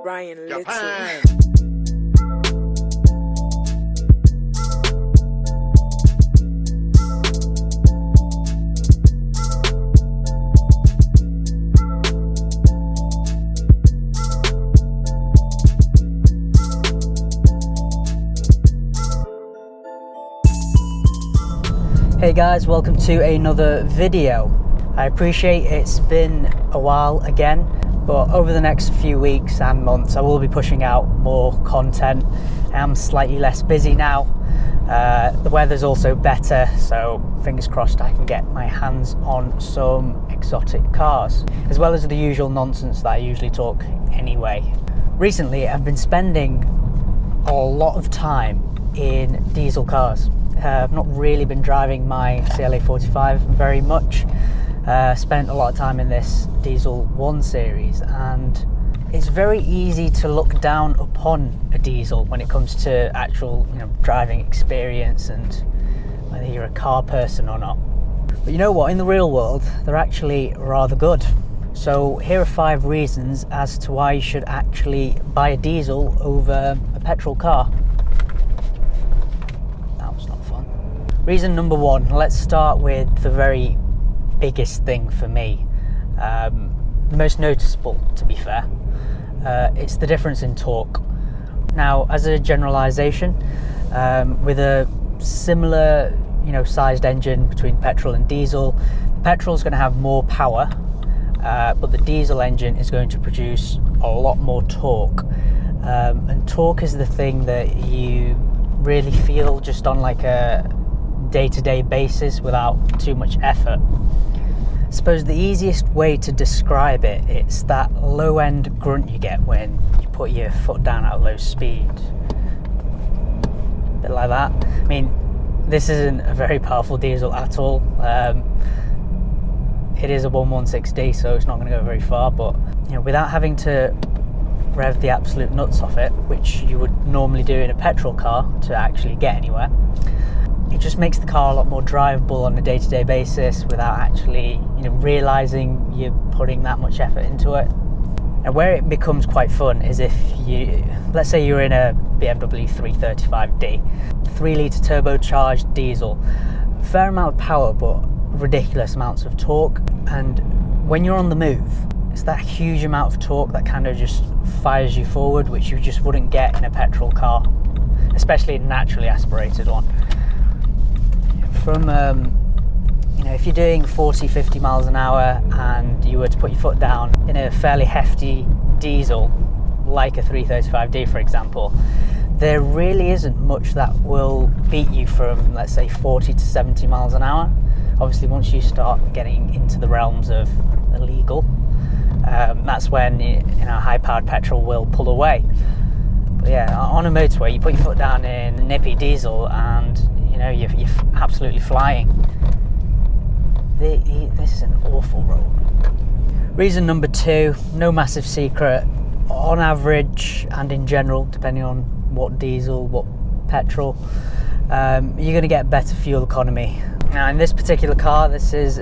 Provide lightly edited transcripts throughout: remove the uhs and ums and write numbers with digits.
Ryan Japan. Hey guys, welcome to another video. I appreciate it's been a while again, but over the next few weeks and months I will be pushing out more content. I am slightly less busy now. The weather's also better, so fingers crossed I can get my hands on some exotic cars, as well as the usual nonsense that I usually talk anyway. Recently I've been spending a lot of time in diesel cars. I've not really been driving my CLA 45 very much. Spent a lot of time in this diesel 1 series, and it's very easy to look down upon a diesel when it comes to actual driving experience and whether you're a car person or not. But you know what, in the real world they're actually rather good. So here are 5 reasons as to why you should actually buy a diesel over a petrol car. Reason number 1, let's start with the very biggest thing for me, the most noticeable to be fair. It's the difference in torque. Now, as a generalization, with a similar sized engine between petrol and diesel, the petrol is going to have more power, but the diesel engine is going to produce a lot more torque, and torque is the thing that you really feel just on like a day-to-day basis without too much effort. I suppose the easiest way to describe it, it's that low-end grunt you get when you put your foot down at low speed. A bit like that. I mean, this isn't a very powerful diesel at all. It is a 116D, so it's not going to go very far, but without having to rev the absolute nuts off it, which you would normally do in a petrol car to actually get anywhere, it just makes the car a lot more drivable on a day-to-day basis without actually realizing you're putting that much effort into it. And where it becomes quite fun is if let's say you're in a BMW 335D, 3-litre turbocharged diesel, fair amount of power but ridiculous amounts of torque, and when you're on the move, it's that huge amount of torque that kind of just fires you forward, which you just wouldn't get in a petrol car, especially a naturally aspirated one. From if you're doing 40-50 miles an hour and you were to put your foot down in a fairly hefty diesel like a 335D for example, there really isn't much that will beat you from, let's say, 40 to 70 miles an hour. Obviously once you start getting into the realms of illegal, that's when high powered petrol will pull away. But yeah, on a motorway you put your foot down in a nippy diesel and you're absolutely flying. This is an awful road. Reason number 2, no massive secret. On average and in general, depending on what diesel, what petrol, you're going to get better fuel economy. Now in this particular car, this is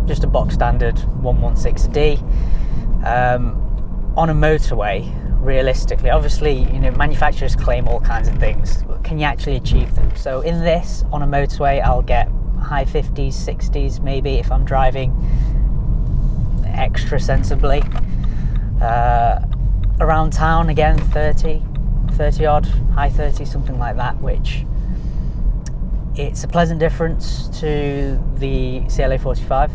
just a box standard 116D. On a motorway, realistically, obviously manufacturers claim all kinds of things, but can you actually achieve them? So in this, on a motorway, I'll get high 50s, 60s maybe if I'm driving extra sensibly. Around town again, 30 odd, high 30s, something like that, which it's a pleasant difference to the CLA 45.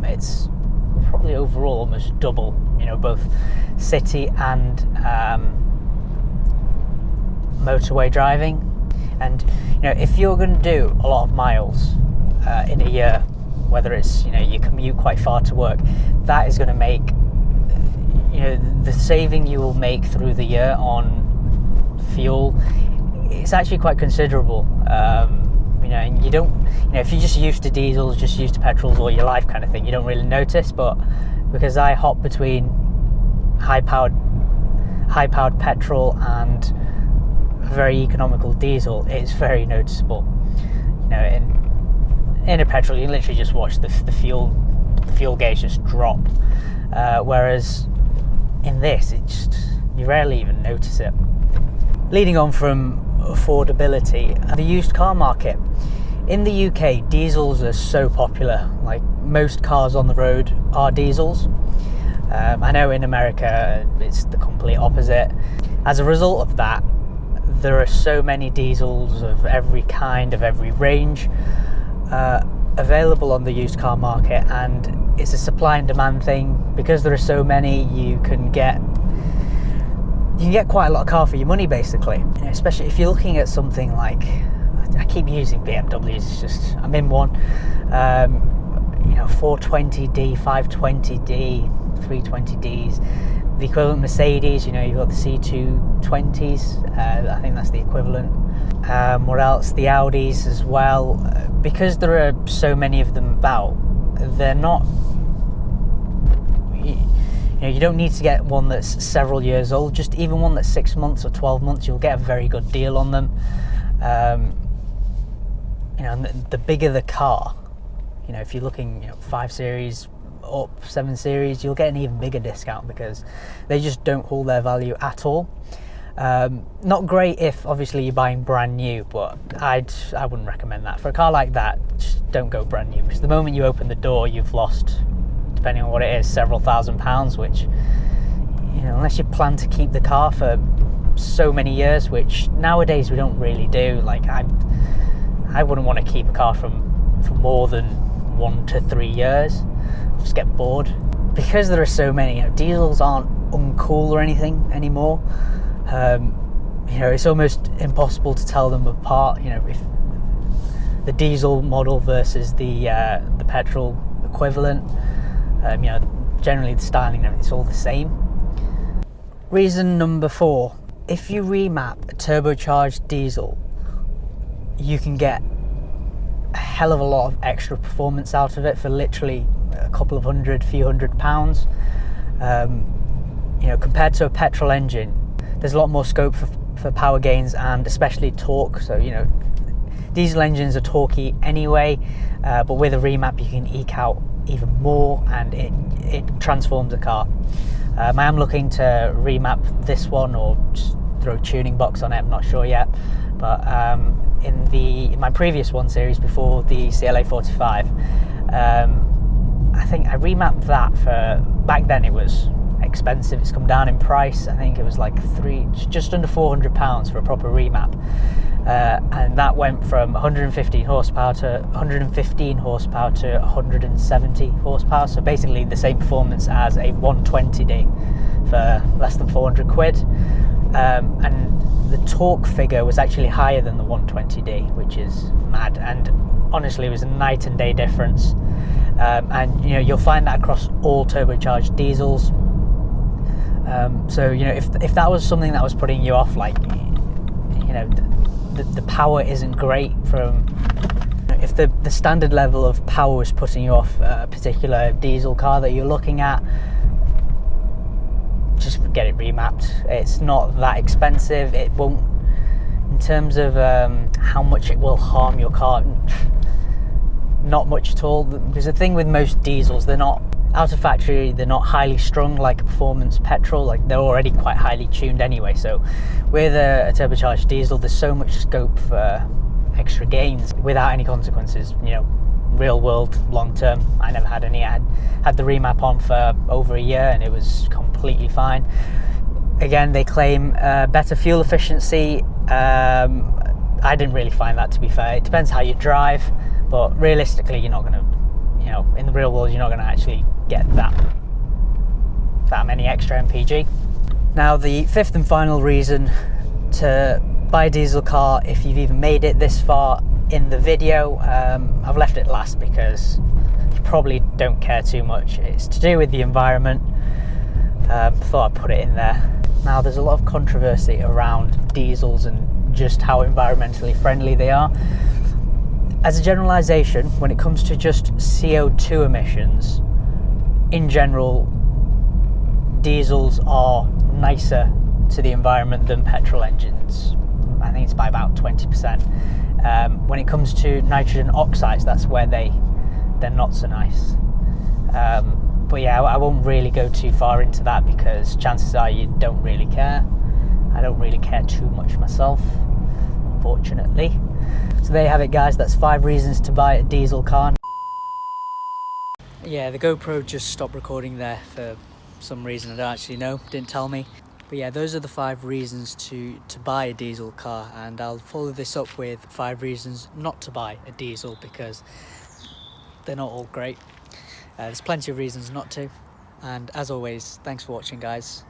It's probably overall almost double, both city and motorway driving. And if you're going to do a lot of miles in a year, whether it's you commute quite far to work, that is going to make the saving you will make through the year on fuel, it's actually quite considerable. And you don't, if you're just used to diesels, just used to petrols all your life kind of thing, you don't really notice. But because I hop between high powered petrol and a very economical diesel, it's very noticeable. In a petrol, you literally just watch the fuel gauge just drop, whereas in this, you rarely even notice it. Leading on from affordability, the used car market. In the UK, diesels are so popular. Like, most cars on the road are diesels. I know in America it's the complete opposite. As a result of that, there are so many diesels of every kind, of every range, available on the used car market, and it's a supply and demand thing. Because there are so many, you can get quite a lot of car for your money, basically. You know, especially if you're looking at something like, I keep using BMWs, it's just, I'm in one, 420D, 520D, 320Ds, the equivalent Mercedes, you've got the C220s, I think that's the equivalent. What else? The Audis as well. Because there are so many of them about, they're not, you don't need to get one that's several years old. Just even one that's 6 months or 12 months, you'll get a very good deal on them. And the bigger the car, if you're looking 5 Series up, 7 Series, you'll get an even bigger discount because they just don't hold their value at all. Not great if obviously you're buying brand new, but I wouldn't recommend that. For a car like that, just don't go brand new, because the moment you open the door, you've lost, depending on what it is, several £1,000s, which, unless you plan to keep the car for so many years, which nowadays we don't really do. Like, I wouldn't want to keep a car for more than 1 to 3 years. I'll just get bored. Because there are so many, diesels aren't uncool or anything anymore. It's almost impossible to tell them apart. If the diesel model versus the petrol equivalent. Generally the styling and everything's all the same. Reason number 4: if you remap a turbocharged diesel, you can get a hell of a lot of extra performance out of it for literally a couple of few £100. Compared to a petrol engine, there's a lot more scope for power gains and especially torque. So, diesel engines are torquey anyway, but with a remap you can eke out even more, and it transforms the car. I am looking to remap this one, or just throw a tuning box on it, I'm not sure yet. But in my previous 1 Series before the CLA 45, I think I remapped that for, back then it was expensive, it's come down in price. I think it was like just under £400 for a proper remap. And that went from 115 horsepower to 170 horsepower, so basically the same performance as a 120D for less than 400 quid. And the torque figure was actually higher than the 120D, which is mad, and honestly it was a night and day difference. And you'll find that across all turbocharged diesels. So if that was something that was putting you off, like the power isn't great from, if the standard level of power was putting you off a particular diesel car that you're looking at, just get it remapped. It's not that expensive. It won't, in terms of how much it will harm your car, not much at all. Because the thing with most diesels, they're not out of factory, they're not highly strung like a performance petrol. Like, they're already quite highly tuned anyway. So with a turbocharged diesel, there's so much scope for extra gains without any consequences. Real world, long term, I never had any. I had the remap on for over a year and it was completely fine. Again, they claim better fuel efficiency. I didn't really find that, to be fair. It depends how you drive, but realistically you're not going to, in the real world, you're not going to actually get that many extra mpg. Now, the 5th and final reason to buy a diesel car, if you've even made it this far in the video, I've left it last because you probably don't care too much. It's to do with the environment. Thought I'd put it in there. Now, there's a lot of controversy around diesels and just how environmentally friendly they are. As a generalization, when it comes to just CO2 emissions, in general, diesels are nicer to the environment than petrol engines. I think it's by about 20%. When it comes to nitrogen oxides, that's where they're not so nice. But yeah, I won't really go too far into that because chances are you don't really care. I don't really care too much myself, unfortunately. So there you have it, guys. That's 5 reasons to buy a diesel car. Yeah, the GoPro just stopped recording there for some reason I don't actually know, didn't tell me. But yeah, those are the 5 reasons to buy a diesel car, and I'll follow this up with 5 reasons not to buy a diesel because they're not all great. There's plenty of reasons not to. And as always, thanks for watching, guys.